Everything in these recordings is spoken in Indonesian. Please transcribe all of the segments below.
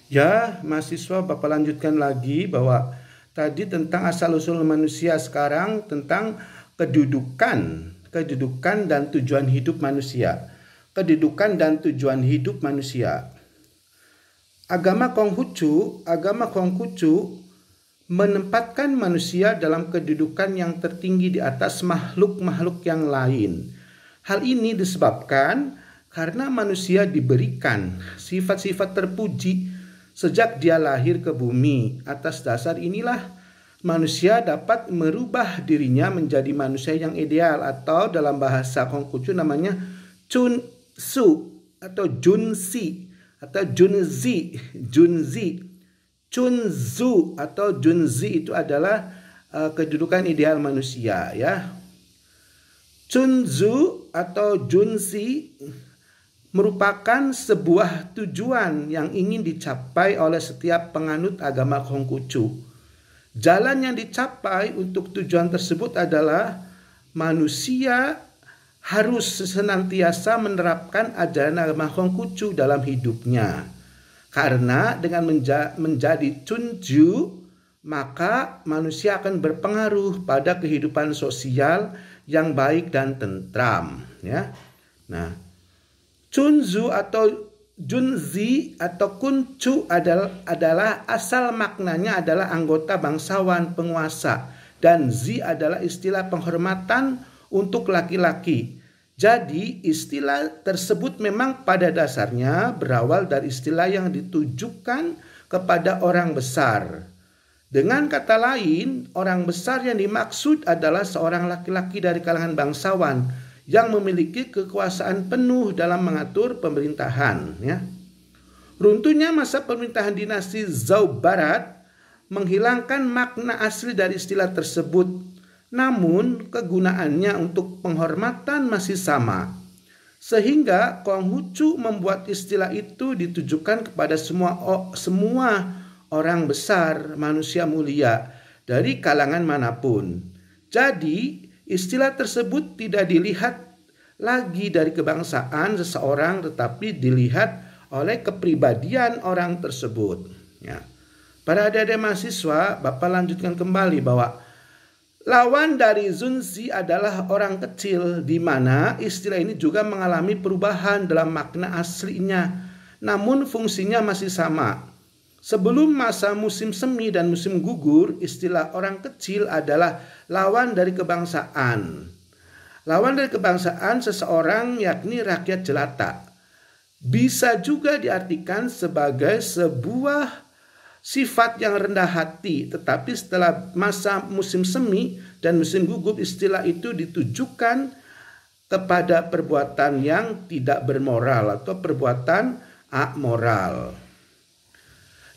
Ya, mahasiswa Bapak lanjutkan lagi bahwa tadi tentang asal-usul manusia, sekarang tentang kedudukan dan tujuan hidup manusia. Kedudukan dan tujuan hidup manusia. Agama Konghucu menempatkan manusia dalam kedudukan yang tertinggi di atas makhluk-makhluk yang lain. Hal ini disebabkan karena manusia diberikan sifat-sifat terpuji sejak dia lahir ke bumi. Atas dasar inilah manusia dapat merubah dirinya menjadi manusia yang ideal, atau dalam bahasa Konghucu namanya Chunsu atau Junsi atau Junzi. Chunzu atau Junzi itu adalah kedudukan ideal manusia, ya. Chunzu atau Junzi merupakan sebuah tujuan yang ingin dicapai oleh setiap penganut agama Konghucu. Jalan yang dicapai untuk tujuan tersebut adalah manusia harus senantiasa menerapkan ajaran agama Konghucu dalam hidupnya. Karena dengan menjadi Chunju, maka manusia akan berpengaruh pada kehidupan sosial yang baik dan tentram, ya. Nah, Chunzu atau Junzi atau Kuncu adalah asal maknanya adalah anggota bangsawan penguasa, dan Zi adalah istilah penghormatan untuk laki-laki. Jadi istilah tersebut memang pada dasarnya berawal dari istilah yang ditujukan kepada orang besar. Dengan kata lain, orang besar yang dimaksud adalah seorang laki-laki dari kalangan bangsawan yang memiliki kekuasaan penuh dalam mengatur pemerintahan, ya. Runtuhnya masa pemerintahan dinasti Zhou Barat menghilangkan makna asli dari istilah tersebut. Namun kegunaannya untuk penghormatan masih sama. Sehingga Konghucu membuat istilah itu ditujukan kepada semua orang besar, manusia mulia dari kalangan manapun. Jadi istilah tersebut tidak dilihat lagi dari kebangsaan seseorang, tetapi dilihat oleh kepribadian orang tersebut, ya. Para adik-adik mahasiswa, Bapak lanjutkan kembali bahwa lawan dari Zunzi adalah orang kecil, di mana istilah ini juga mengalami perubahan dalam makna aslinya, namun fungsinya masih sama. Sebelum masa musim semi dan musim gugur, istilah orang kecil adalah lawan dari kebangsaan. Lawan dari kebangsaan seseorang yakni rakyat jelata. Bisa juga diartikan sebagai sebuah sifat yang rendah hati, tetapi setelah masa musim semi dan musim gugur, istilah itu ditujukan kepada perbuatan yang tidak bermoral atau perbuatan amoral.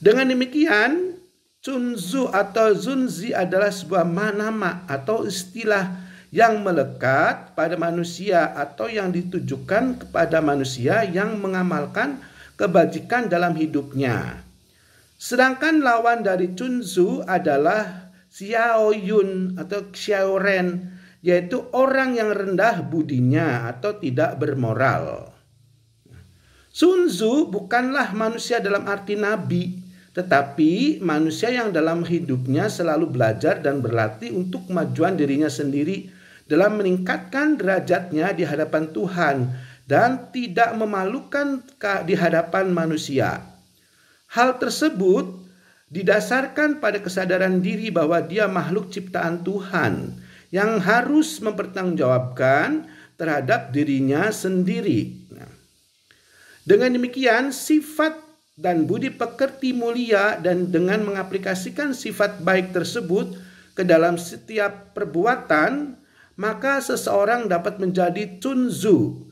Dengan demikian, Chunzu atau Zunzi adalah sebuah nama atau istilah yang melekat pada manusia atau yang ditujukan kepada manusia yang mengamalkan kebajikan dalam hidupnya. Sedangkan lawan dari Chunzu adalah Xiaoyun atau Xiaoren, yaitu orang yang rendah budinya atau tidak bermoral. Sun Tzu bukanlah manusia dalam arti nabi, tetapi manusia yang dalam hidupnya selalu belajar dan berlatih untuk kemajuan dirinya sendiri dalam meningkatkan derajatnya di hadapan Tuhan dan tidak memalukan di hadapan manusia. Hal tersebut didasarkan pada kesadaran diri bahwa dia makhluk ciptaan Tuhan yang harus mempertanggungjawabkan terhadap dirinya sendiri. Dengan demikian, sifat dan budi pekerti mulia, dan dengan mengaplikasikan sifat baik tersebut ke dalam setiap perbuatan, maka seseorang dapat menjadi Chunzu.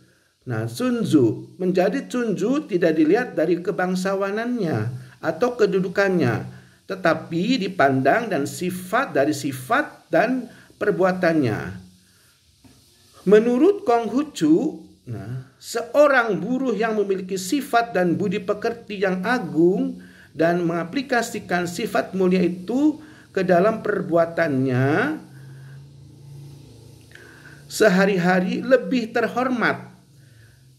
Nah, Chunzu, menjadi Chunzu tidak dilihat dari kebangsawanannya atau kedudukannya, tetapi dipandang dan sifat dan perbuatannya. Menurut Konghucu, seorang buruh yang memiliki sifat dan budi pekerti yang agung dan mengaplikasikan sifat mulia itu ke dalam perbuatannya sehari-hari lebih terhormat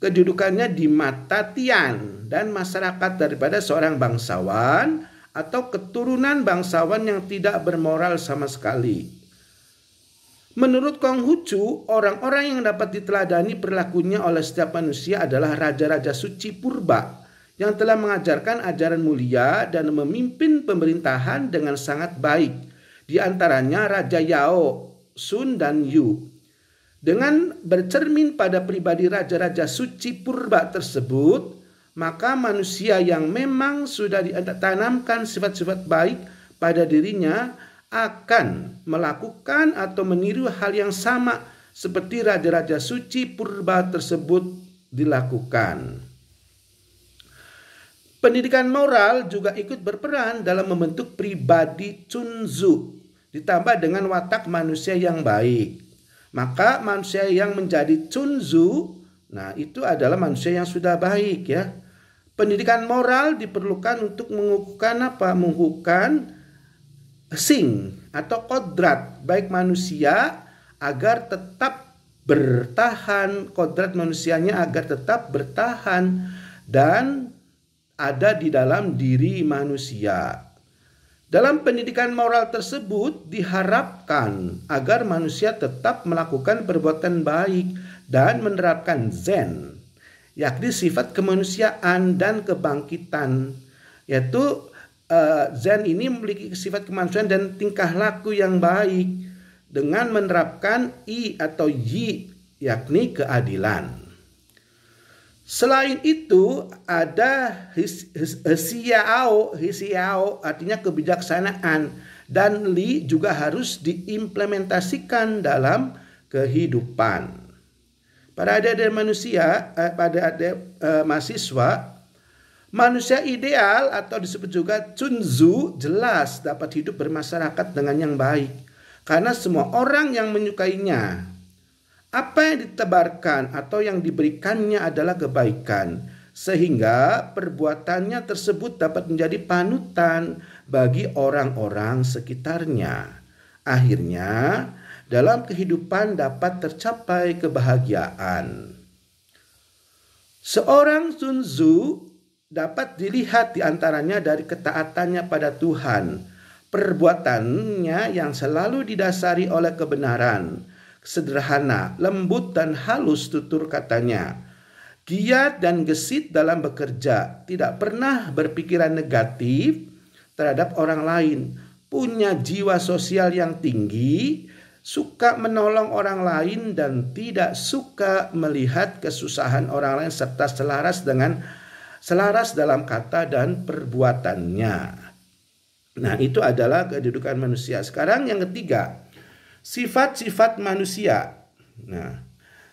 kedudukannya di mata Tian dan masyarakat daripada seorang bangsawan atau keturunan bangsawan yang tidak bermoral sama sekali. Menurut Konghucu, orang-orang yang dapat diteladani perilakunya oleh setiap manusia adalah raja-raja suci purba yang telah mengajarkan ajaran mulia dan memimpin pemerintahan dengan sangat baik. Di antaranya Raja Yao, Sun, dan Yu. Dengan bercermin pada pribadi raja-raja suci purba tersebut, maka manusia yang memang sudah ditanamkan sifat-sifat baik pada dirinya akan melakukan atau meniru hal yang sama seperti raja-raja suci purba tersebut dilakukan. Pendidikan moral juga ikut berperan dalam membentuk pribadi Chunzu, ditambah dengan watak manusia yang baik. Maka manusia yang menjadi Chunzu, nah itu adalah manusia yang sudah baik ya. Pendidikan moral diperlukan untuk mengukuhkan apa? Mengukuhkan sing atau kodrat baik manusia agar tetap bertahan, kodrat manusianya agar tetap bertahan dan ada di dalam diri manusia. Dalam pendidikan moral tersebut diharapkan agar manusia tetap melakukan perbuatan baik dan menerapkan Zen, yakni sifat kemanusiaan dan kebangkitan, yaitu Zen ini memiliki sifat kemanusiaan dan tingkah laku yang baik dengan menerapkan I atau Yi, yakni keadilan. Selain itu ada Hsiao artinya kebijaksanaan, dan Li juga harus diimplementasikan dalam kehidupan. Pada adik-adik manusia, pada adik mahasiswa, manusia ideal atau disebut juga Chunzu jelas dapat hidup bermasyarakat dengan yang baik karena semua orang yang menyukainya. Apa yang ditebarkan atau yang diberikannya adalah kebaikan, sehingga perbuatannya tersebut dapat menjadi panutan bagi orang-orang sekitarnya. Akhirnya, dalam kehidupan dapat tercapai kebahagiaan. Seorang Chunzu dapat dilihat diantaranya dari ketaatannya pada Tuhan, perbuatannya yang selalu didasari oleh kebenaran, sederhana, lembut dan halus tutur katanya, giat dan gesit dalam bekerja, tidak pernah berpikiran negatif terhadap orang lain, punya jiwa sosial yang tinggi, suka menolong orang lain dan tidak suka melihat kesusahan orang lain serta selaras dalam kata dan perbuatannya. Nah, itu adalah kedudukan manusia. Sekarang yang ketiga, sifat-sifat manusia. Nah,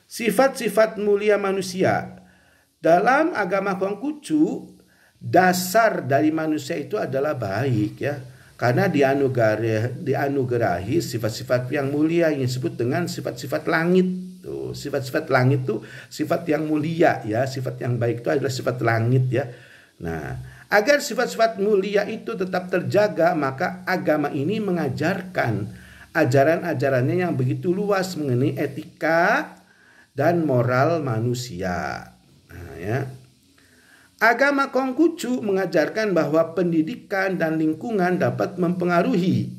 sifat-sifat mulia manusia. Dalam agama Konghucu, dasar dari manusia itu adalah baik ya. Karena dianugerahi sifat-sifat yang mulia yang disebut dengan sifat-sifat langit. Tuh, sifat-sifat langit itu sifat yang mulia ya, sifat yang baik itu adalah sifat langit ya. Nah, agar sifat-sifat mulia itu tetap terjaga, maka agama ini mengajarkan ajaran-ajarannya yang begitu luas mengenai etika dan moral manusia. Nah, ya. Agama Konghucu mengajarkan bahwa pendidikan dan lingkungan dapat mempengaruhi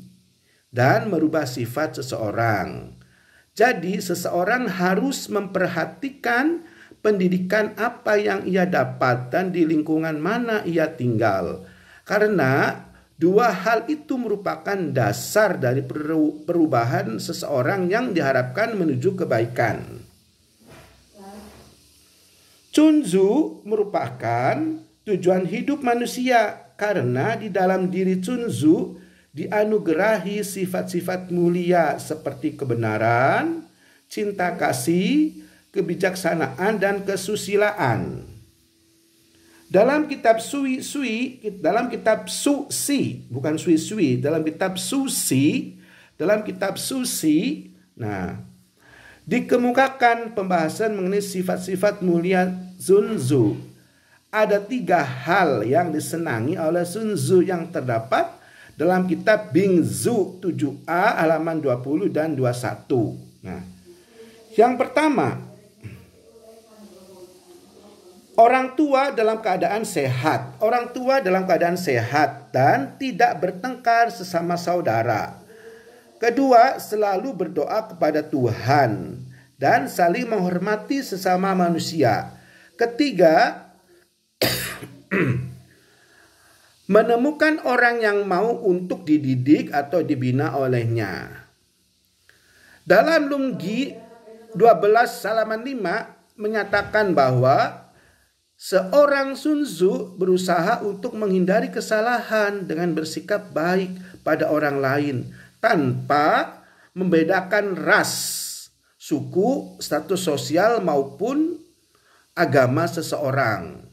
dan merubah sifat seseorang. Jadi seseorang harus memperhatikan pendidikan apa yang ia dapat dan di lingkungan mana ia tinggal. Karena dua hal itu merupakan dasar dari perubahan seseorang yang diharapkan menuju kebaikan. Chunzu merupakan tujuan hidup manusia karena di dalam diri Chunzu dianugerahi sifat-sifat mulia seperti kebenaran, cinta kasih, kebijaksanaan, dan kesusilaan. Dalam kitab Susi, nah, dikemukakan pembahasan mengenai sifat-sifat mulia Sun Tzu. Ada 3 hal yang disenangi oleh Sun Tzu yang terdapat dalam kitab Bingzu 7a halaman 20 dan 21. Nah, yang pertama, Orang tua dalam keadaan sehat. Orang tua dalam keadaan sehat dan tidak bertengkar sesama saudara. Kedua, selalu berdoa kepada Tuhan dan saling menghormati sesama manusia. Ketiga, menemukan orang yang mau untuk dididik atau dibina olehnya. Dalam Lungi 12 halaman 5 menyatakan bahwa seorang Sun Tzu berusaha untuk menghindari kesalahan dengan bersikap baik pada orang lain tanpa membedakan ras, suku, status sosial maupun agama seseorang.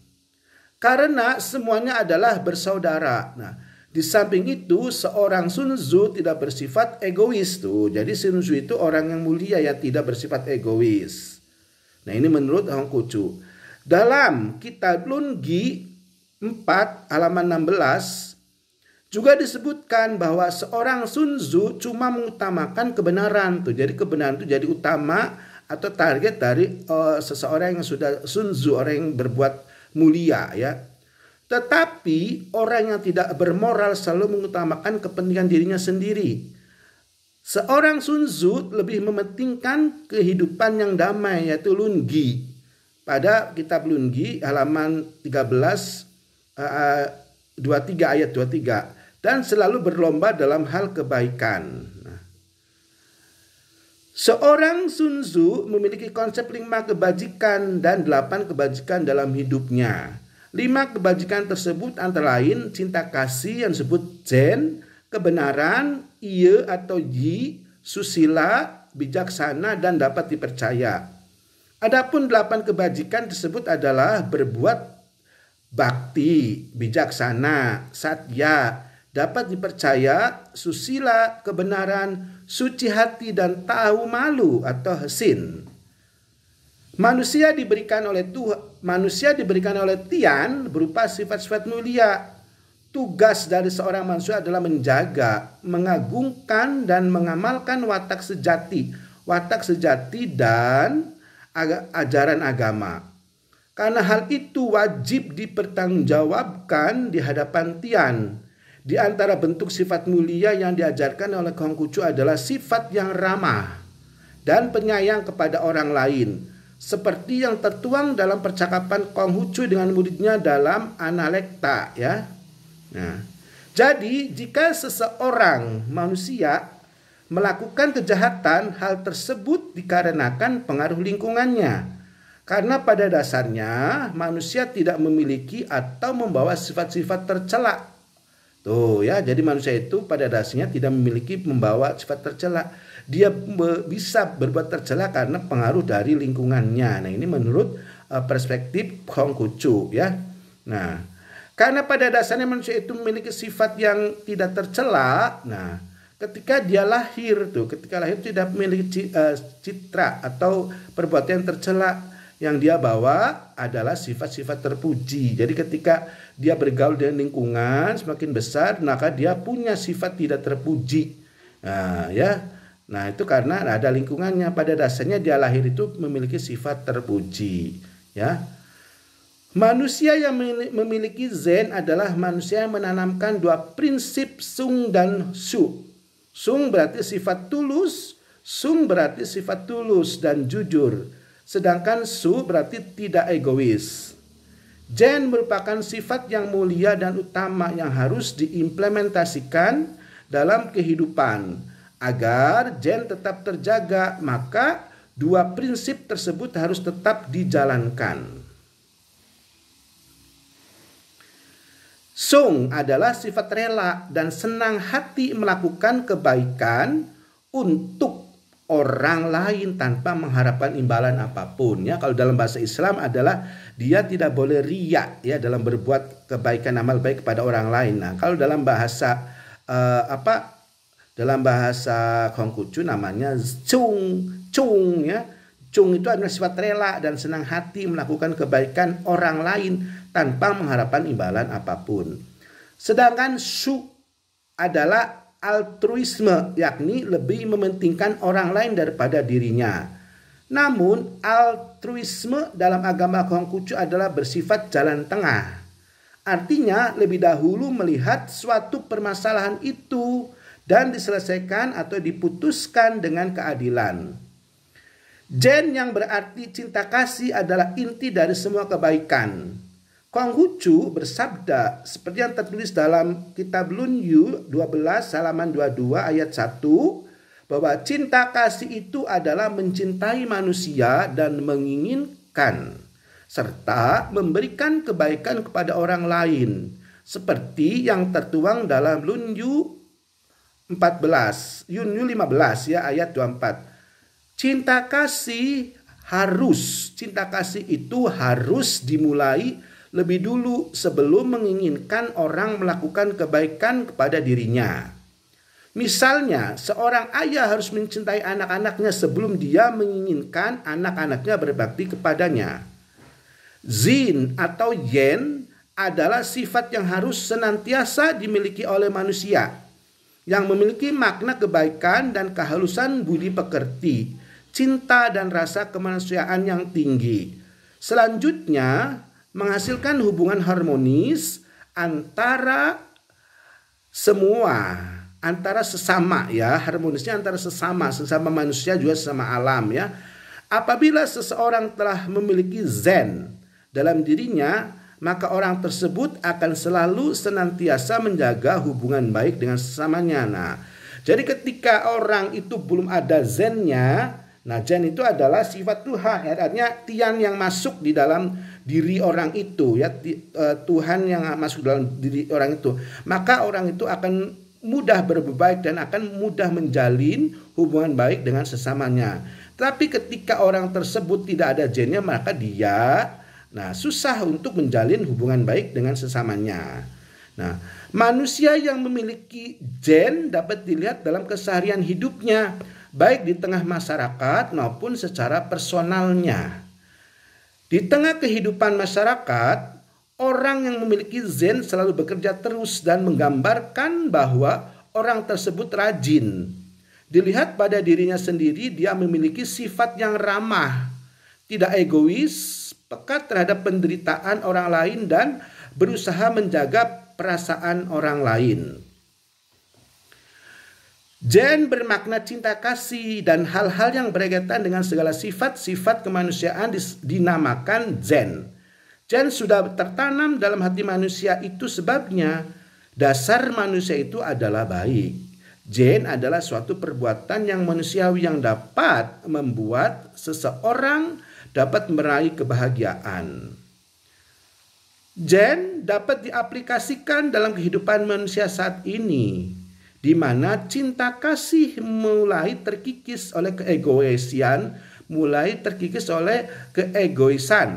Karena semuanya adalah bersaudara. Nah, di samping itu seorang Sun Tzu tidak bersifat egois tuh. Jadi Sun Tzu itu orang yang mulia yang tidak bersifat egois. Nah, ini menurut Hongkucu. Dalam kitab Lungi 4 halaman 16 juga disebutkan bahwa seorang Sun Tzu cuma mengutamakan kebenaran tuh. Jadi kebenaran itu jadi utama atau target dari seseorang yang sudah Sun Tzu, orang yang berbuat mulia ya. Tetapi orang yang tidak bermoral selalu mengutamakan kepentingan dirinya sendiri. Seorang Sun Tzu lebih mementingkan kehidupan yang damai, yaitu Lungi. Pada kitab Lungi halaman 13 23 ayat 23, dan selalu berlomba dalam hal kebaikan. Seorang Sun Tzu memiliki konsep 5 kebajikan dan 8 kebajikan dalam hidupnya. 5 kebajikan tersebut antara lain cinta kasih yang disebut Zen, kebenaran, Ie atau Yi, susila, bijaksana, dan dapat dipercaya. Adapun 8 kebajikan tersebut adalah berbuat bakti, bijaksana, satya, dapat dipercaya, susila, kebenaran, suci hati, dan tahu malu atau hesin. Manusia diberikan oleh Tian berupa sifat-sifat mulia. Tugas dari seorang manusia adalah menjaga, mengagungkan, dan mengamalkan watak sejati dan ajaran agama. Karena hal itu wajib dipertanggungjawabkan di hadapan Tian. Di antara bentuk sifat mulia yang diajarkan oleh Konghucu adalah sifat yang ramah dan penyayang kepada orang lain, seperti yang tertuang dalam percakapan Konghucu dengan muridnya dalam Analekta ya. Nah, jadi jika seseorang manusia melakukan kejahatan, hal tersebut dikarenakan pengaruh lingkungannya. Karena pada dasarnya manusia tidak memiliki atau membawa sifat-sifat tercela. Tuh ya, jadi manusia itu pada dasarnya tidak membawa sifat tercela. Dia bisa berbuat tercela karena pengaruh dari lingkungannya. Nah, ini menurut perspektif Konghucu ya. Nah, karena pada dasarnya manusia itu memiliki sifat yang tidak tercela. Nah, ketika dia lahir ketika lahir tidak memiliki citra atau perbuatan yang tercela. Yang dia bawa adalah sifat-sifat terpuji. Jadi ketika dia bergaul dengan lingkungan semakin besar, maka dia punya sifat tidak terpuji. Nah, ya. Nah, itu karena ada lingkungannya. Pada dasarnya dia lahir itu memiliki sifat terpuji, ya. Manusia yang memiliki Zen adalah manusia yang menanamkan 2 prinsip Sung dan Su. Sung berarti sifat tulus, Sung berarti sifat tulus dan jujur. Sedangkan Su berarti tidak egois. Zen merupakan sifat yang mulia dan utama yang harus diimplementasikan dalam kehidupan. Agar Zen tetap terjaga, maka 2 prinsip tersebut harus tetap dijalankan. Sung adalah sifat rela dan senang hati melakukan kebaikan untuk orang lain tanpa mengharapkan imbalan apapun ya. Kalau dalam bahasa Islam adalah dia tidak boleh riya ya dalam berbuat kebaikan amal baik kepada orang lain. Nah, kalau dalam bahasa dalam bahasa Konghucu namanya chung ya. Chung itu adalah sifat rela dan senang hati melakukan kebaikan orang lain tanpa mengharapkan imbalan apapun. Sedangkan Su adalah altruisme, yakni lebih mementingkan orang lain daripada dirinya. Namun altruisme dalam agama Konghucu adalah bersifat jalan tengah. Artinya lebih dahulu melihat suatu permasalahan itu dan diselesaikan atau diputuskan dengan keadilan. Zen yang berarti cinta kasih adalah inti dari semua kebaikan. Konghucu bersabda seperti yang tertulis dalam kitab Lunyu 12 halaman 22 ayat 1 bahwa cinta kasih itu adalah mencintai manusia dan menginginkan serta memberikan kebaikan kepada orang lain seperti yang tertuang dalam Lunyu 15 ya ayat 24. Cinta kasih itu harus dimulai lebih dulu sebelum menginginkan orang melakukan kebaikan kepada dirinya. Misalnya, seorang ayah harus mencintai anak-anaknya sebelum dia menginginkan anak-anaknya berbakti kepadanya. Zin atau yen adalah sifat yang harus senantiasa dimiliki oleh manusia, yang memiliki makna kebaikan dan kehalusan budi pekerti, cinta dan rasa kemanusiaan yang tinggi. Selanjutnya, menghasilkan hubungan harmonis antara sesama ya, harmonisnya antara sesama manusia juga sesama alam ya. Apabila seseorang telah memiliki zen dalam dirinya, maka orang tersebut akan selalu senantiasa menjaga hubungan baik dengan sesamanya. Nah, jadi ketika orang itu belum ada zennya, nah zen itu adalah sifat Tuhan, artinya tian yang masuk di dalam diri orang itu ya, Tuhan yang masuk dalam diri orang itu, maka orang itu akan mudah berbuat baik dan akan mudah menjalin hubungan baik dengan sesamanya. Tapi ketika orang tersebut tidak ada zennya, maka dia susah untuk menjalin hubungan baik dengan sesamanya. Nah, manusia yang memiliki zen dapat dilihat dalam keseharian hidupnya, baik di tengah masyarakat maupun secara personalnya. Di tengah kehidupan masyarakat, orang yang memiliki zen selalu bekerja terus dan menggambarkan bahwa orang tersebut rajin. Dilihat pada dirinya sendiri, dia memiliki sifat yang ramah, tidak egois, peka terhadap penderitaan orang lain dan berusaha menjaga perasaan orang lain. Zen bermakna cinta kasih dan hal-hal yang berkaitan dengan segala sifat-sifat kemanusiaan dinamakan zen. Zen sudah tertanam dalam hati manusia, itu sebabnya dasar manusia itu adalah baik. Zen adalah suatu perbuatan yang manusiawi yang dapat membuat seseorang dapat meraih kebahagiaan. Zen dapat diaplikasikan dalam kehidupan manusia saat ini, di mana cinta kasih mulai terkikis oleh keegoisan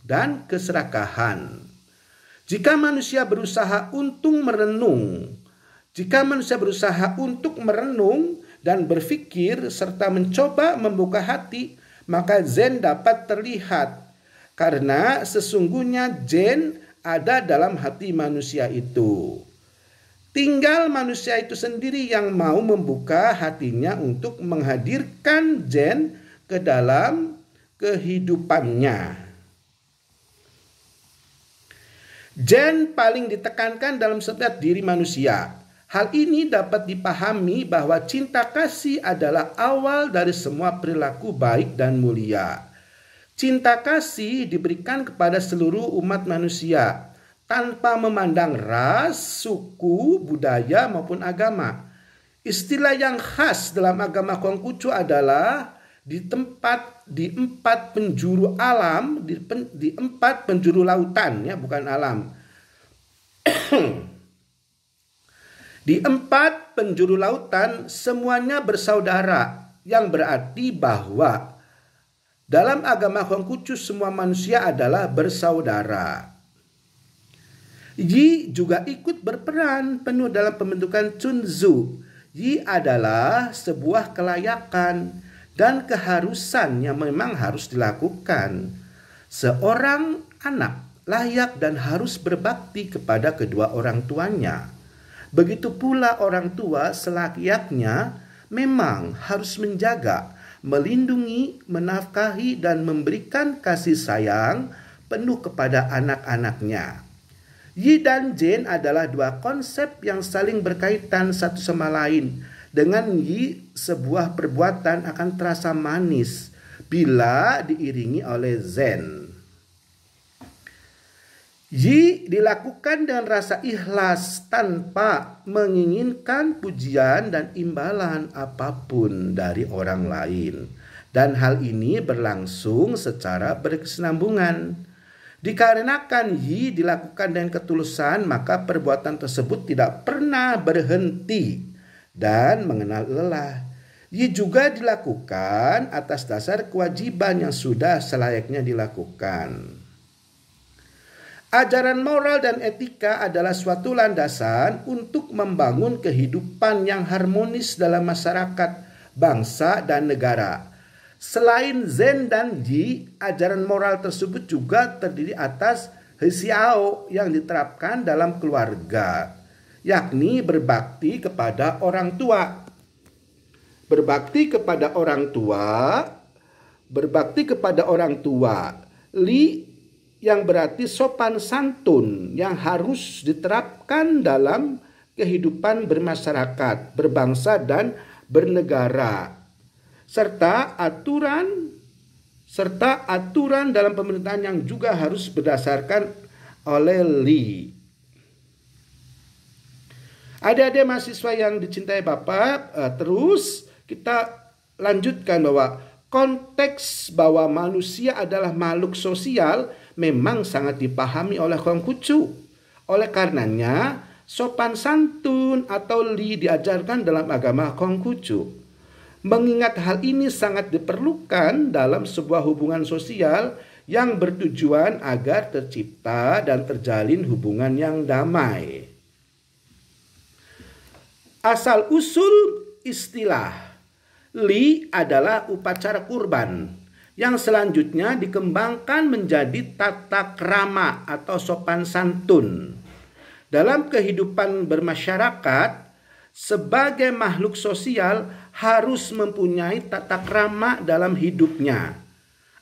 dan keserakahan. Jika manusia berusaha untuk merenung dan berpikir serta mencoba membuka hati, maka zen dapat terlihat, karena sesungguhnya zen ada dalam hati manusia itu. Tinggal manusia itu sendiri yang mau membuka hatinya untuk menghadirkan zen ke dalam kehidupannya. Zen paling ditekankan dalam setiap diri manusia. Hal ini dapat dipahami bahwa cinta kasih adalah awal dari semua perilaku baik dan mulia. Cinta kasih diberikan kepada seluruh umat manusia, tanpa memandang ras, suku, budaya maupun agama. Istilah yang khas dalam agama Konghucu adalah di empat penjuru alam, di empat penjuru lautan ya, bukan alam. Di empat penjuru lautan semuanya bersaudara, yang berarti bahwa dalam agama Konghucu semua manusia adalah bersaudara. Yi juga ikut berperan penuh dalam pembentukan Chunzu. Yi adalah sebuah kelayakan dan keharusan yang memang harus dilakukan. Seorang anak layak dan harus berbakti kepada kedua orang tuanya. Begitu pula orang tua selayaknya memang harus menjaga, melindungi, menafkahi, dan memberikan kasih sayang penuh kepada anak-anaknya. Yi dan Jen adalah dua konsep yang saling berkaitan satu sama lain. Dengan Yi, sebuah perbuatan akan terasa manis bila diiringi oleh Zen. Yi dilakukan dengan rasa ikhlas tanpa menginginkan pujian dan imbalan apapun dari orang lain. Dan hal ini berlangsung secara berkesinambungan. Dikarenakan Yi dilakukan dengan ketulusan, maka perbuatan tersebut tidak pernah berhenti dan mengenal lelah. Yi juga dilakukan atas dasar kewajiban yang sudah selayaknya dilakukan. Ajaran moral dan etika adalah suatu landasan untuk membangun kehidupan yang harmonis dalam masyarakat, bangsa, dan negara. Selain Zen dan Yi, ajaran moral tersebut juga terdiri atas Hsiao yang diterapkan dalam keluarga, yakni berbakti kepada orang tua. Berbakti kepada orang tua, berbakti kepada orang tua. Li yang berarti sopan santun yang harus diterapkan dalam kehidupan bermasyarakat, berbangsa, dan bernegara. Serta aturan dalam pemerintahan yang juga harus berdasarkan oleh Li. Adik-adik mahasiswa yang dicintai Bapak, terus kita lanjutkan bahwa konteks bahwa manusia adalah makhluk sosial memang sangat dipahami oleh Konghucu. Oleh karenanya, sopan santun atau Li diajarkan dalam agama Konghucu. Mengingat hal ini sangat diperlukan dalam sebuah hubungan sosial yang bertujuan agar tercipta dan terjalin hubungan yang damai. Asal-usul istilah Li adalah upacara kurban yang selanjutnya dikembangkan menjadi tata krama atau sopan santun. Dalam kehidupan bermasyarakat, sebagai makhluk sosial harus mempunyai tata krama dalam hidupnya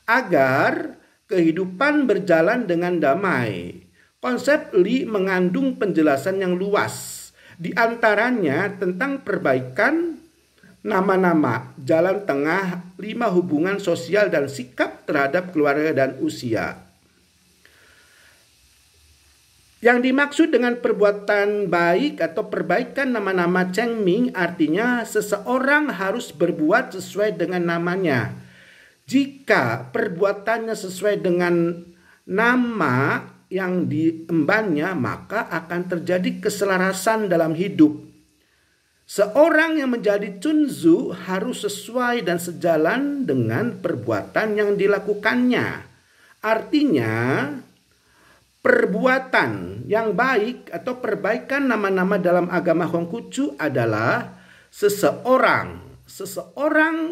agar kehidupan berjalan dengan damai. Konsep Li mengandung penjelasan yang luas, di antaranya tentang perbaikan nama-nama, jalan tengah, 5 hubungan sosial dan sikap terhadap keluarga dan usia. Yang dimaksud dengan perbuatan baik atau perbaikan nama-nama Chengming artinya seseorang harus berbuat sesuai dengan namanya. Jika perbuatannya sesuai dengan nama yang diembannya, maka akan terjadi keselarasan dalam hidup. Seorang yang menjadi Chunzu harus sesuai dan sejalan dengan perbuatan yang dilakukannya. Artinya, perbuatan yang baik atau perbaikan nama-nama dalam agama Konghucu adalah seseorang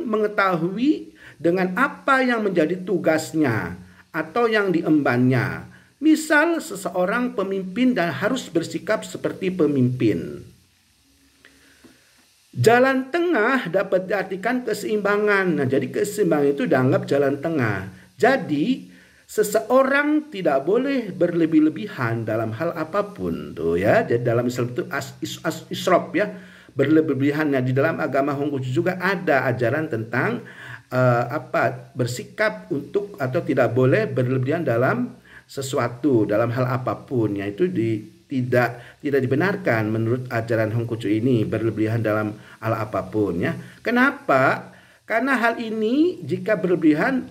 mengetahui dengan apa yang menjadi tugasnya atau yang diembannya. Misal seseorang pemimpin dan harus bersikap seperti pemimpin. Jalan tengah dapat diartikan keseimbangan. Nah, jadi keseimbangan itu dianggap jalan tengah. Jadi seseorang tidak boleh berlebih-lebihan dalam hal apapun, tuh ya. Jadi dalam Islam itu israf ya, berlebih-lebihan. Nah, di dalam agama Konghucu juga ada ajaran tentang bersikap untuk atau tidak boleh berlebihan dalam sesuatu, dalam hal apapun, yaitu tidak dibenarkan menurut ajaran Konghucu ini berlebihan dalam hal apapun ya. Kenapa? Karena hal ini jika berlebihan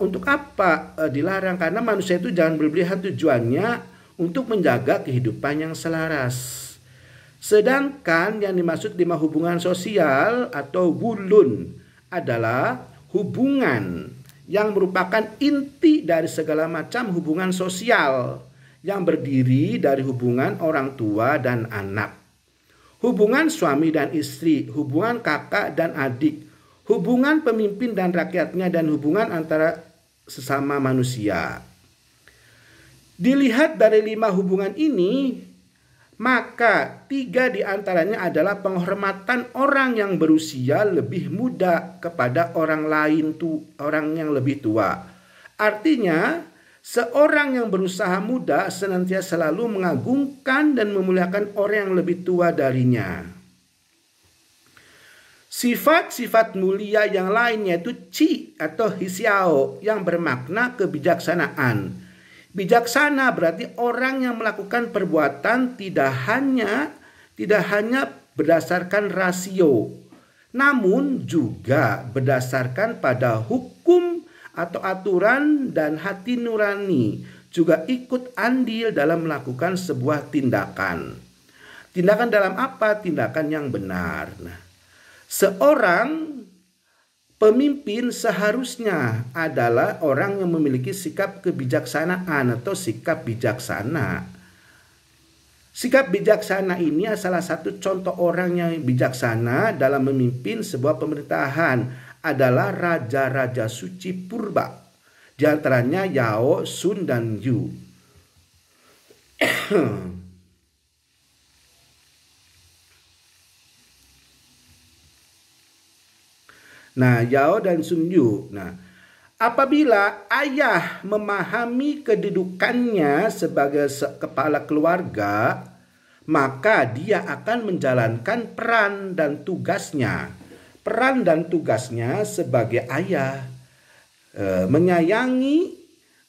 untuk apa dilarang? Karena manusia itu jangan berlebihan, tujuannya untuk menjaga kehidupan yang selaras. Sedangkan yang dimaksud 5 hubungan sosial atau wulun adalah hubungan yang merupakan inti dari segala macam hubungan sosial yang berdiri dari hubungan orang tua dan anak, hubungan suami dan istri, hubungan kakak dan adik, hubungan pemimpin dan rakyatnya, dan hubungan antara sesama manusia. Dilihat dari 5 hubungan ini, Maka 3 di antaranya adalah penghormatan orang yang berusia lebih muda kepada orang lain, orang yang lebih tua. Artinya, seorang yang berusaha muda senantiasa selalu mengagungkan dan memuliakan orang yang lebih tua darinya. Sifat-sifat mulia yang lainnya itu ci atau hisiao yang bermakna kebijaksanaan. Bijaksana berarti orang yang melakukan perbuatan tidak hanya berdasarkan rasio, namun juga berdasarkan pada hukum atau aturan, dan hati nurani juga ikut andil dalam melakukan sebuah tindakan. Tindakan dalam apa? Tindakan yang benar. Nah, seorang pemimpin seharusnya adalah orang yang memiliki sikap kebijaksanaan atau sikap bijaksana. Sikap bijaksana ini salah satu contoh orang yang bijaksana dalam memimpin sebuah pemerintahan adalah raja-raja suci purba. Di antaranya Yao, Sun, dan Yu. Nah, Yao dan Sun Yu. Nah, apabila ayah memahami kedudukannya sebagai kepala keluarga, maka dia akan menjalankan peran dan tugasnya. Peran dan tugasnya sebagai ayah, menyayangi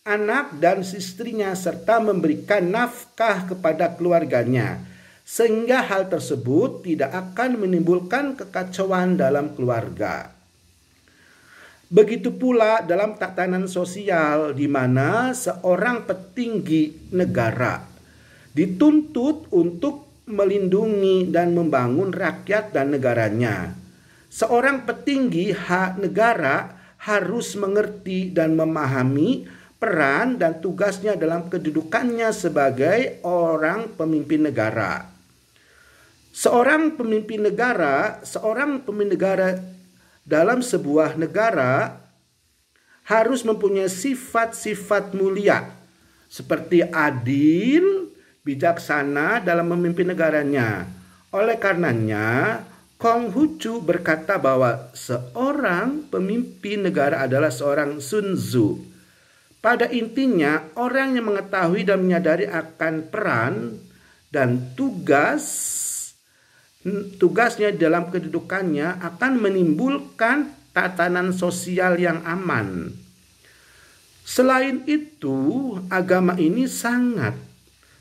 anak dan istrinya serta memberikan nafkah kepada keluarganya, sehingga hal tersebut tidak akan menimbulkan kekacauan dalam keluarga. Begitu pula dalam tatanan sosial, di mana seorang petinggi negara dituntut untuk melindungi dan membangun rakyat dan negaranya. Seorang petinggi negara harus mengerti dan memahami peran dan tugasnya dalam kedudukannya sebagai orang pemimpin negara. Seorang pemimpin negara dalam sebuah negara harus mempunyai sifat-sifat mulia seperti adil, bijaksana dalam memimpin negaranya. Oleh karenanya, Konghucu berkata bahwa seorang pemimpin negara adalah seorang Sun Tzu. Pada intinya, orang yang mengetahui dan menyadari akan peran dan tugasnya dalam kedudukannya akan menimbulkan tatanan sosial yang aman. Selain itu, agama ini sangat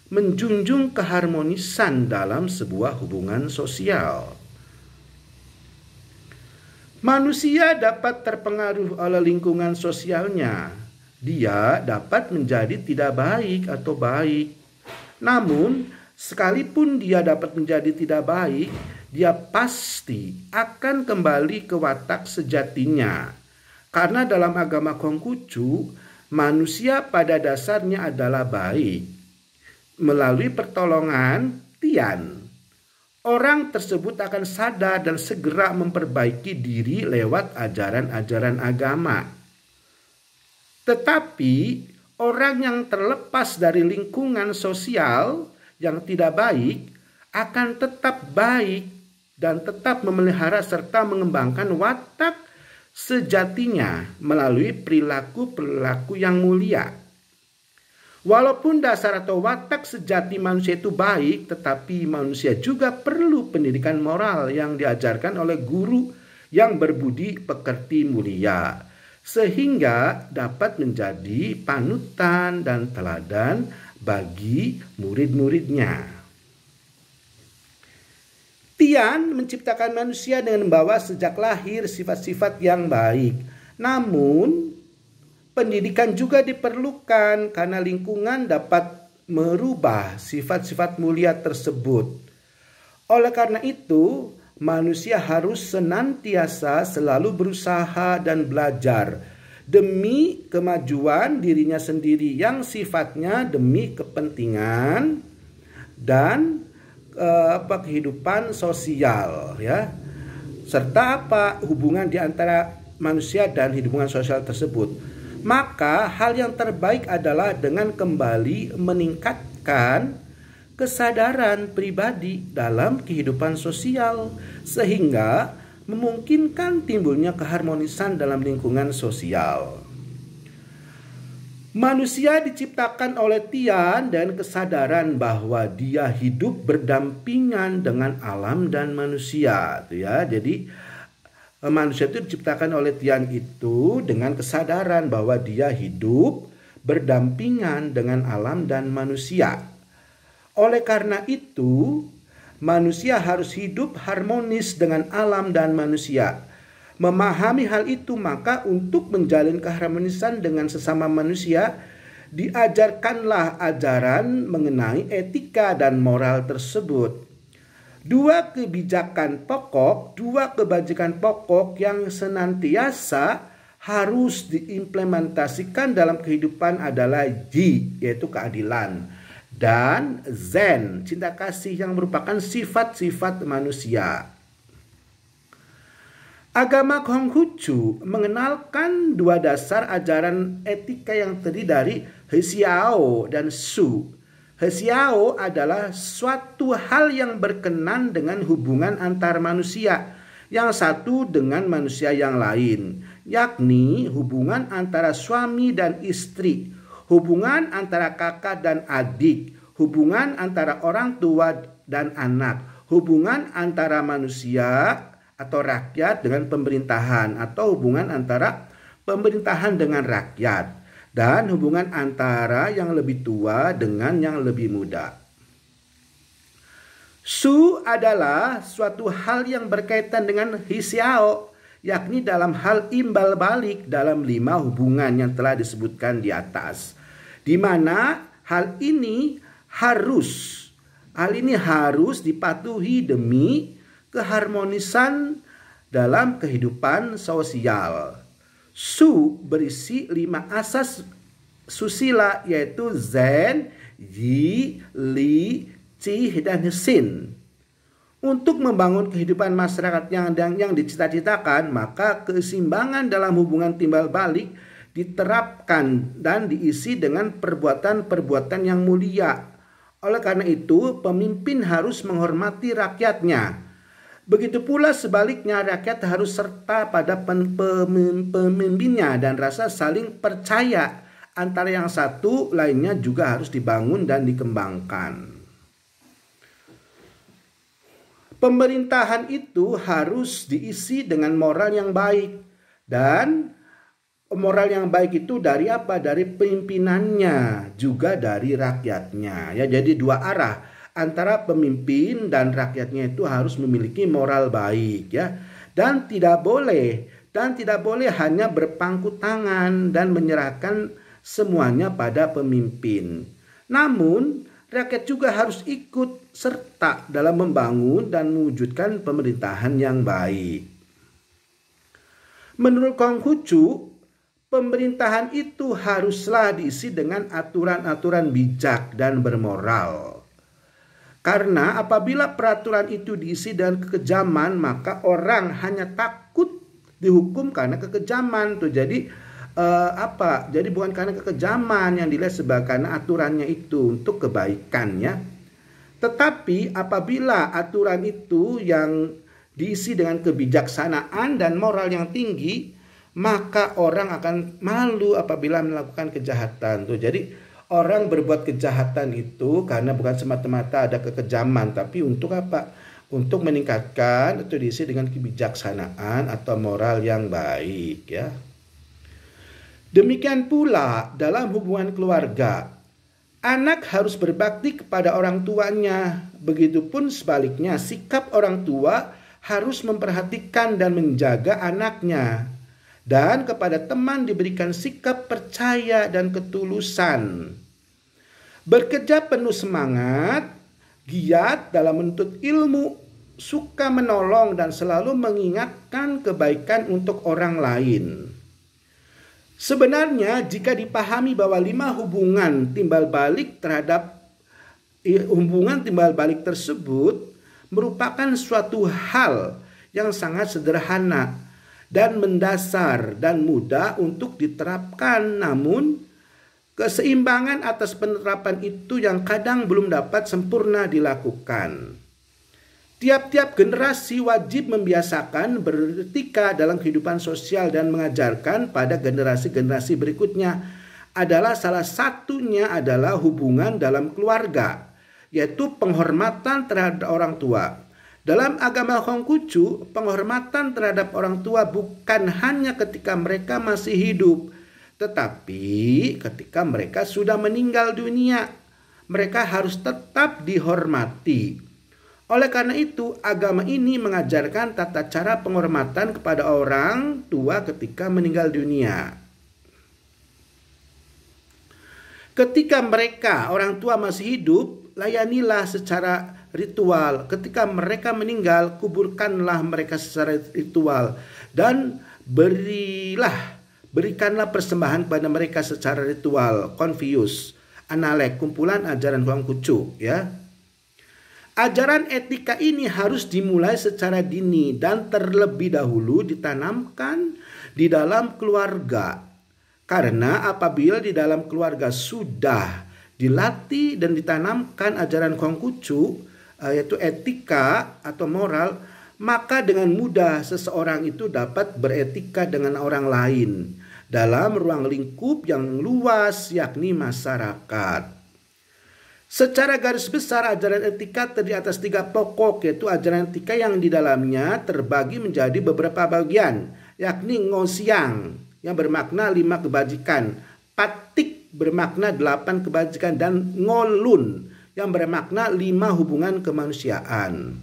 menjunjung keharmonisan dalam sebuah hubungan sosial. Manusia dapat terpengaruh oleh lingkungan sosialnya. Dia dapat menjadi tidak baik atau baik. Namun, sekalipun dia dapat menjadi tidak baik, dia pasti akan kembali ke watak sejatinya. Karena dalam agama Konghucu, manusia pada dasarnya adalah baik. Melalui pertolongan Tian, orang tersebut akan sadar dan segera memperbaiki diri lewat ajaran-ajaran agama. Tetapi orang yang terlepas dari lingkungan sosial yang tidak baik akan tetap baik dan tetap memelihara serta mengembangkan watak sejatinya melalui perilaku-perilaku yang mulia. Walaupun dasar atau watak sejati manusia itu baik, tetapi manusia juga perlu pendidikan moral yang diajarkan oleh guru yang berbudi pekerti mulia, sehingga dapat menjadi panutan dan teladan bagi murid-muridnya. Tian menciptakan manusia dengan membawa sejak lahir sifat-sifat yang baik. Namun, pendidikan juga diperlukan karena lingkungan dapat merubah sifat-sifat mulia tersebut. Oleh karena itu, manusia harus senantiasa selalu berusaha dan belajar demi kemajuan dirinya sendiri yang sifatnya demi kepentingan dan kehidupan sosial, ya, serta hubungan di antara manusia dan hubungan sosial tersebut. Maka hal yang terbaik adalah dengan kembali meningkatkan kesadaran pribadi dalam kehidupan sosial, sehingga memungkinkan timbulnya keharmonisan dalam lingkungan sosial. Manusia diciptakan oleh Tian dan kesadaran bahwa dia hidup berdampingan dengan alam dan manusia. Jadi manusia itu diciptakan oleh Tian itu dengan kesadaran bahwa dia hidup berdampingan dengan alam dan manusia. Oleh karena itu, manusia harus hidup harmonis dengan alam dan manusia. Memahami hal itu, maka untuk menjalin keharmonisan dengan sesama manusia, diajarkanlah ajaran mengenai etika dan moral tersebut. Dua kebijakan pokok, dua kebajikan pokok yang senantiasa harus diimplementasikan dalam kehidupan adalah Yi, yaitu keadilan, dan Zen, cinta kasih, yang merupakan sifat-sifat manusia. Agama Konghucu mengenalkan dua dasar ajaran etika yang terdiri dari Hexiao dan Su. Hexiao adalah suatu hal yang berkenan dengan hubungan antar manusia yang satu dengan manusia yang lain, yakni hubungan antara suami dan istri, hubungan antara kakak dan adik, hubungan antara orang tua dan anak, hubungan antara manusia atau rakyat dengan pemerintahan, atau hubungan antara pemerintahan dengan rakyat, dan hubungan antara yang lebih tua dengan yang lebih muda. Su adalah suatu hal yang berkaitan dengan Hexiao, yakni dalam hal imbal balik dalam 5 hubungan yang telah disebutkan di atas, di mana hal ini harus dipatuhi demi keharmonisan dalam kehidupan sosial. Su berisi 5 asas susila, yaitu Zen, Yi, Li, Qi, dan Xin. Untuk membangun kehidupan masyarakat yang dicita-citakan, maka keseimbangan dalam hubungan timbal balik diterapkan dan diisi dengan perbuatan-perbuatan yang mulia. Oleh karena itu, pemimpin harus menghormati rakyatnya. Begitu pula sebaliknya, rakyat harus serta pada pemimpinnya, dan rasa saling percaya antara yang satu lainnya juga harus dibangun dan dikembangkan. Pemerintahan itu harus diisi dengan moral yang baik, dan moral yang baik itu dari apa? Dari pimpinannya, juga dari rakyatnya. Ya, jadi dua arah. Antara pemimpin dan rakyatnya itu harus memiliki moral baik, ya. Dan tidak boleh hanya berpangku tangan dan menyerahkan semuanya pada pemimpin. Namun, rakyat juga harus ikut serta dalam membangun dan mewujudkan pemerintahan yang baik. Menurut Konghucu, pemerintahan itu haruslah diisi dengan aturan-aturan bijak dan bermoral. Karena apabila peraturan itu diisi dengan kekejaman, maka orang hanya takut dihukum karena kekejaman tuh. Jadi Jadi bukan karena kekejaman yang dilihat sebagai karena aturannya itu untuk kebaikannya. Tetapi apabila aturan itu yang diisi dengan kebijaksanaan dan moral yang tinggi, maka orang akan malu apabila melakukan kejahatan tuh. Jadi orang berbuat kejahatan itu karena bukan semata-mata ada kekejaman, tapi untuk apa? Untuk meningkatkan, itu diisi dengan kebijaksanaan atau moral yang baik, ya. Demikian pula dalam hubungan keluarga, anak harus berbakti kepada orang tuanya. Begitupun sebaliknya, sikap orang tua harus memperhatikan dan menjaga anaknya. Dan kepada teman diberikan sikap percaya dan ketulusan. Bekerja penuh semangat, giat dalam menuntut ilmu, suka menolong dan selalu mengingatkan kebaikan untuk orang lain. Sebenarnya jika dipahami bahwa 5 hubungan timbal balik tersebut merupakan suatu hal yang sangat sederhana dan mendasar dan mudah untuk diterapkan, namun Keseimbangan atas penerapan itu yang kadang belum dapat sempurna dilakukan. Tiap-tiap generasi wajib membiasakan beretika dalam kehidupan sosial dan mengajarkan pada generasi-generasi berikutnya. Adalah salah satunya adalah hubungan dalam keluarga, yaitu penghormatan terhadap orang tua. Dalam agama Konghucu, penghormatan terhadap orang tua bukan hanya ketika mereka masih hidup, tetapi ketika mereka sudah meninggal dunia, mereka harus tetap dihormati. Oleh karena itu, agama ini mengajarkan tata cara penghormatan kepada orang tua ketika meninggal dunia. Ketika mereka, orang tua masih hidup, layanilah secara ritual. Ketika mereka meninggal, kuburkanlah mereka secara ritual. Dan berikanlah persembahan kepada mereka secara ritual. Confucius, Analek, kumpulan ajaran Konghucu, ya. Ajaran etika ini harus dimulai secara dini dan terlebih dahulu ditanamkan di dalam keluarga. Karena apabila di dalam keluarga sudah dilatih dan ditanamkan ajaran Konghucu, yaitu etika atau moral, maka dengan mudah seseorang itu dapat beretika dengan orang lain dalam ruang lingkup yang luas, yakni masyarakat. Secara garis besar, ajaran etika terdiri atas 3 pokok, yaitu ajaran etika yang di dalamnya terbagi menjadi beberapa bagian, yakni ngosiang yang bermakna 5 kebajikan, patik bermakna 8 kebajikan, dan ngolun yang bermakna 5 hubungan kemanusiaan.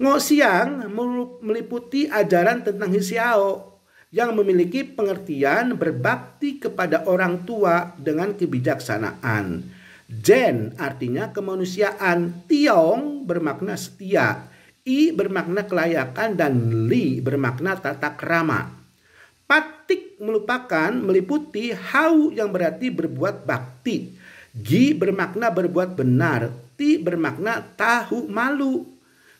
Ngosiang meliputi ajaran tentang hsiao yang memiliki pengertian berbakti kepada orang tua dengan kebijaksanaan. Zen artinya kemanusiaan, Tiong bermakna setia, I bermakna kelayakan, dan Li bermakna tata krama. Patik meliputi Hau yang berarti berbuat bakti, Gi bermakna berbuat benar, Ti bermakna tahu malu,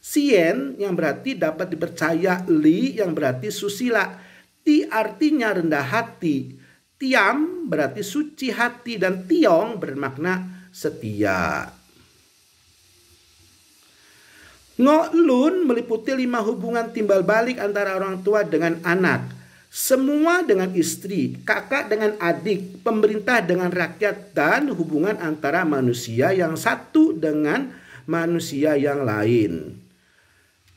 Sien yang berarti dapat dipercaya, Li yang berarti susila, Ti artinya rendah hati, Tiam berarti suci hati, dan Tiong bermakna setia. Ngolun meliputi 5 hubungan timbal balik antara orang tua dengan anak, semua dengan istri, kakak dengan adik, pemerintah dengan rakyat, dan hubungan antara manusia yang satu dengan manusia yang lain.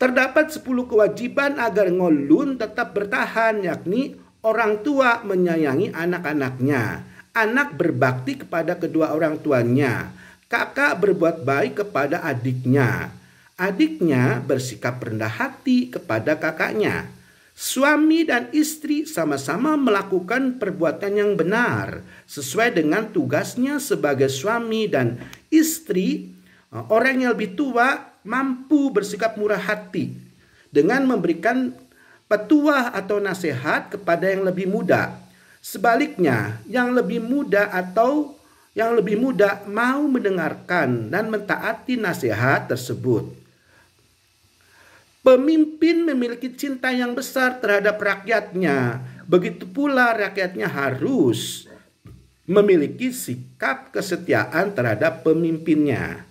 Terdapat 10 kewajiban agar ngolun tetap bertahan, yakni orang tua menyayangi anak-anaknya, anak berbakti kepada kedua orang tuanya, kakak berbuat baik kepada adiknya, adiknya bersikap rendah hati kepada kakaknya, suami dan istri sama-sama melakukan perbuatan yang benar sesuai dengan tugasnya sebagai suami dan istri. Orang yang lebih tua mampu bersikap murah hati dengan memberikan petuah atau nasihat kepada yang lebih muda. Sebaliknya, yang lebih muda mau mendengarkan dan mentaati nasihat tersebut. Pemimpin memiliki cinta yang besar terhadap rakyatnya. Begitu pula rakyatnya harus memiliki sikap kesetiaan terhadap pemimpinnya.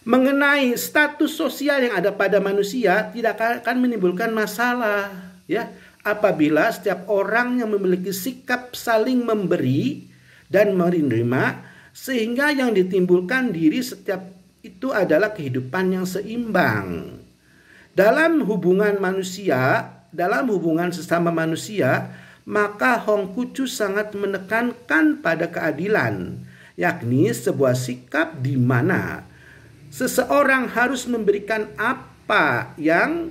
Mengenai status sosial yang ada pada manusia tidak akan menimbulkan masalah, ya. Apabila setiap orang yang memiliki sikap saling memberi dan menerima, sehingga yang ditimbulkan diri setiap itu adalah kehidupan yang seimbang. Dalam hubungan sesama manusia, maka Konghucu sangat menekankan pada keadilan, yakni sebuah sikap di mana seseorang harus memberikan apa yang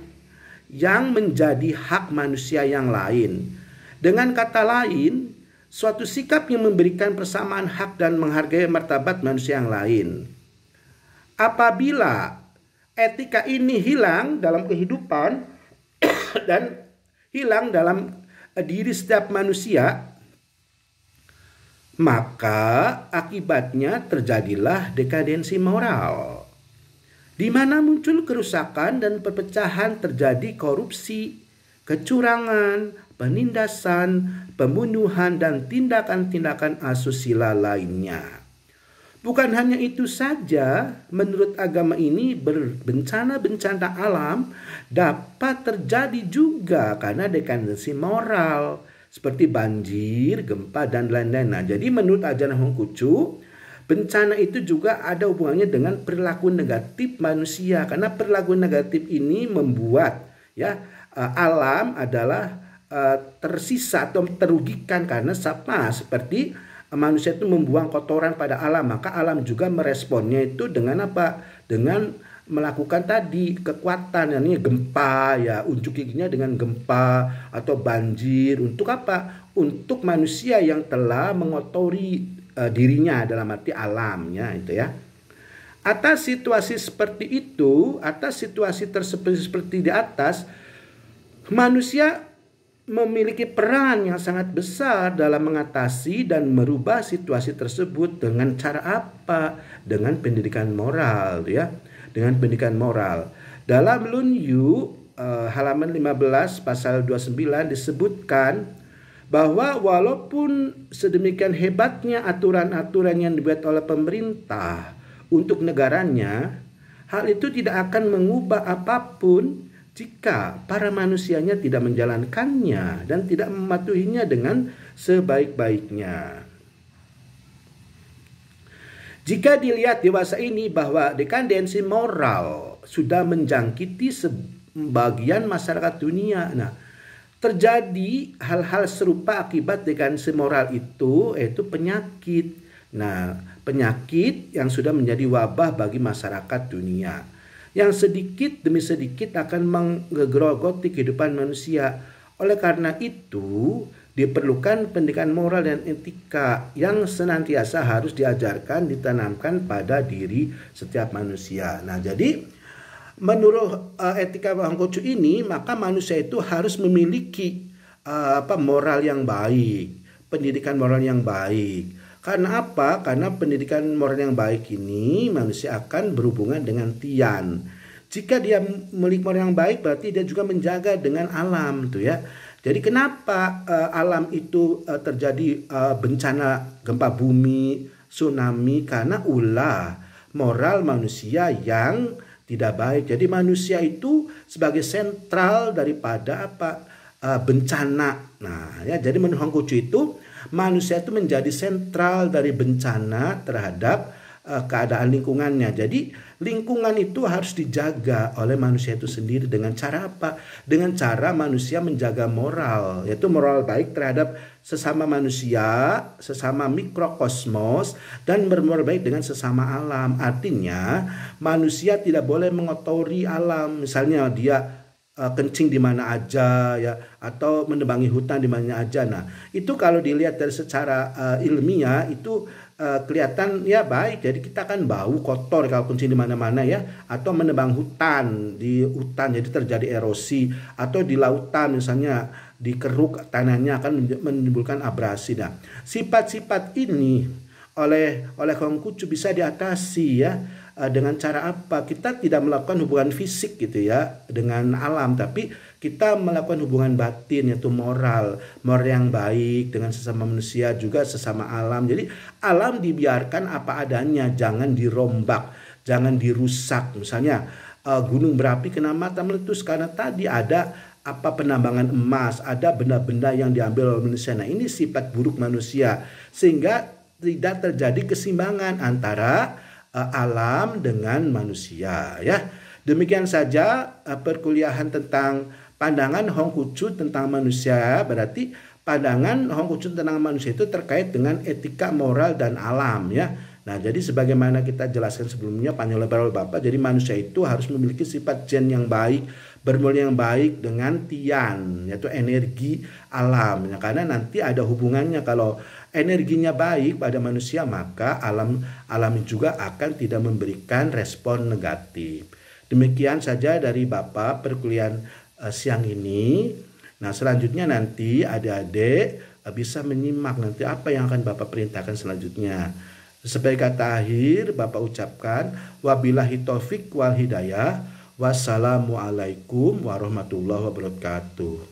menjadi hak manusia yang lain. Dengan kata lain, suatu sikap yang memberikan persamaan hak dan menghargai martabat manusia yang lain. Apabila etika ini hilang dalam kehidupan dan hilang dalam diri setiap manusia, maka akibatnya terjadilah dekadensi moral, di mana muncul kerusakan dan perpecahan, terjadi korupsi, kecurangan, penindasan, pembunuhan, dan tindakan-tindakan asusila lainnya. Bukan hanya itu saja, menurut agama ini bencana-bencana alam dapat terjadi juga karena dekadensi moral seperti banjir, gempa, dan lain-lain. Nah, jadi menurut ajaran Hongkucu, bencana itu juga ada hubungannya dengan perilaku negatif manusia karena perilaku negatif ini membuat alam adalah tersisa atau terugikan karena seperti manusia itu membuang kotoran pada alam, maka alam juga meresponnya itu dengan apa? Dengan melakukan tadi kekuatan, yakni gempa, unjuk giginya dengan gempa atau banjir. Untuk apa? Untuk manusia yang telah mengotori dirinya dalam arti alamnya itu ya. Atas situasi seperti itu, atas situasi tersebut seperti di atas, manusia memiliki peran yang sangat besar dalam mengatasi dan merubah situasi tersebut dengan cara apa? Dengan pendidikan moral ya. Dengan pendidikan moral. Dalam Lun Yu halaman 15 pasal 29 disebutkan bahwa walaupun sedemikian hebatnya aturan-aturan yang dibuat oleh pemerintah untuk negaranya, hal itu tidak akan mengubah apapun jika para manusianya tidak menjalankannya dan tidak mematuhinya dengan sebaik-baiknya. Jika dilihat dewasa ini bahwa dekadensi moral sudah menjangkiti sebagian masyarakat dunia. Nah, terjadi hal-hal serupa akibat dekadensi moral itu, yaitu penyakit. Nah, penyakit yang sudah menjadi wabah bagi masyarakat dunia, yang sedikit demi sedikit akan menggerogoti kehidupan manusia. Oleh karena itu, diperlukan pendidikan moral dan etika yang senantiasa harus diajarkan, ditanamkan pada diri setiap manusia. Nah, jadi menurut etika Hongkucu ini, maka manusia itu harus memiliki moral yang baik, pendidikan moral yang baik. Karena apa? Karena pendidikan moral yang baik ini manusia akan berhubungan dengan Tian. Jika dia memiliki moral yang baik, berarti dia juga menjaga dengan alam tuh ya. Jadi kenapa alam itu terjadi bencana gempa bumi, tsunami? Karena ulah moral manusia yang tidak baik. Jadi manusia itu sebagai sentral daripada bencana. Nah, ya, jadi menurut Hongkucu itu manusia itu menjadi sentral dari bencana terhadap keadaan lingkungannya. Jadi lingkungan itu harus dijaga oleh manusia itu sendiri dengan cara apa? Dengan cara manusia menjaga moral, yaitu moral baik terhadap sesama manusia, sesama mikrokosmos, dan bermoral baik dengan sesama alam. Artinya manusia tidak boleh mengotori alam. Misalnya dia kencing di mana aja ya, atau menebangi hutan di mana aja. Nah, itu kalau dilihat dari secara ilmiah itu kelihatan ya baik. Jadi kita kan bau kotor kalau kencing di mana-mana ya, atau menebang hutan di hutan jadi terjadi erosi, atau di lautan misalnya dikeruk tanahnya akan menimbulkan abrasi. Nah, sifat-sifat ini oleh Hongkucu bisa diatasi ya. Dengan cara apa? Kita tidak melakukan hubungan fisik gitu ya dengan alam, tapi kita melakukan hubungan batin, yaitu moral yang baik dengan sesama manusia juga sesama alam. Jadi alam dibiarkan apa adanya, jangan dirombak, jangan dirusak. Misalnya gunung berapi kena mata meletus karena tadi ada penambangan emas, ada benda-benda yang diambil oleh manusia. Nah, ini sifat buruk manusia sehingga tidak terjadi keseimbangan antara alam dengan manusia ya. Demikian saja perkuliahan tentang pandangan Hongkucu tentang manusia. Berarti pandangan Hongkucu tentang manusia itu terkait dengan etika moral dan alam ya. Nah, jadi sebagaimana kita jelaskan sebelumnya panjang lebar oleh Bapak, jadi manusia itu harus memiliki sifat jen yang baik, bermoral yang baik dengan Tian, yaitu energi alam ya. Karena nanti ada hubungannya, kalau energinya baik pada manusia, maka alam juga akan tidak memberikan respon negatif. Demikian saja dari Bapak perkuliahan siang ini. Nah, selanjutnya nanti adik-adik bisa menyimak nanti apa yang akan Bapak perintahkan selanjutnya. Sebagai kata akhir Bapak ucapkan wabillahi taufik wal hidayah. Wassalamualaikum warahmatullahi wabarakatuh.